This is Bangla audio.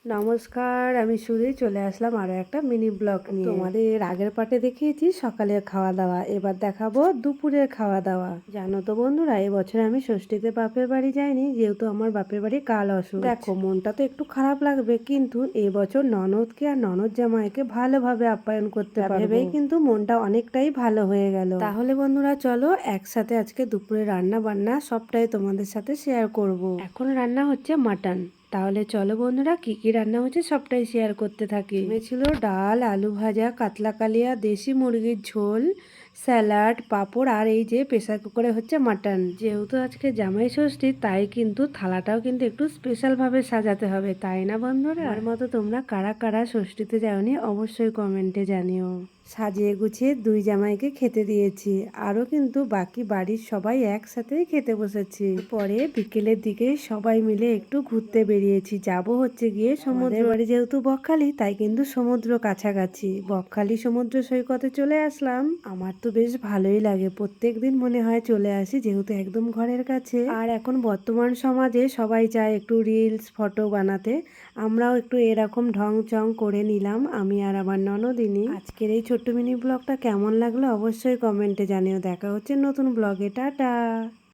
নমস্কার, আমি সুধী চলে আসলাম আরও একটা মিনি ব্লগ নিয়ে। তোমাদের এর আগের পার্টে দেখিয়েছি সকালের খাওয়া দাওয়া, এবার দেখাবো দুপুরের খাওয়া দাওয়া। জানো তো বন্ধুরা, এবছর আমি ষষ্ঠীতে বাপের বাড়ি যাইনি, যেহেতু আমার বাপের বাড়ি কাল অসুখ। দেখো, মনটা তো একটু খারাপ লাগবে, কিন্তু এবছর ননদকে আর ননদ জামাইকে ভালোভাবে আপ্যায়ন করতে ভেবেই কিন্তু মনটা অনেকটাই ভালো হয়ে গেল। তাহলে বন্ধুরা চলো একসাথে আজকে দুপুরে রান্না বান্না সবটাই তোমাদের সাথে শেয়ার করব। এখন রান্না হচ্ছে মাটন। তাহলে চলো বন্ধুরা, কি কি রান্না হচ্ছে সবটাই শেয়ার করতে থাকি। ছিল ডাল, আলু ভাজা, কাতলা কালিয়া, দেশি মুরগির ঝোল, স্যালাড, পাঁপড়, আর এই যে প্রেসার কুকারে হচ্ছে মাটন। যেহেতু আজকে জামাই ষষ্ঠী, তাই কিন্তু থালাটাও কিন্তু একটু স্পেশাল ভাবে সাজাতে হবে, তাই না বন্ধুরা? আমার মতো তোমরা কারা কারা ষষ্ঠীতে যাওনি অবশ্যই কমেন্টে জানিও। সাজিয়ে গুছিয়ে দুই জামাইকে খেতে দিয়েছি, আরও কিন্তু বাকি বাড়ির সবাই একসাথেই খেতে বসেছি। পরে বিকেলের দিকে সবাই মিলে একটু ঘুরতে বেরিয়েছি, যাব হচ্ছে গিয়ে সমুদ্র বাড়ি, যেহেতু বকখালি তাই কিন্তু সমুদ্র কাছাকাছি, বকখালি সমুদ্র সৈকতে চলে আসলাম। আমার তো বেশ ভালোই লাগে, প্রত্যেক দিন মনে হয় চলে আসি, যেহেতু একদম ঘরের কাছে। আর এখন বর্তমান সমাজে সবাই চায় একটু রিলস ফটো বানাতে, আমরাও একটু এরকম ঢং চং করে নিলাম, আমি আর আমার ননদিনী। আজকের এই ছোট্ট মিনি ব্লগটা কেমন লাগলো অবশ্যই কমেন্টে জানিও। দেখা হচ্ছে নতুন ব্লগে, টাটা।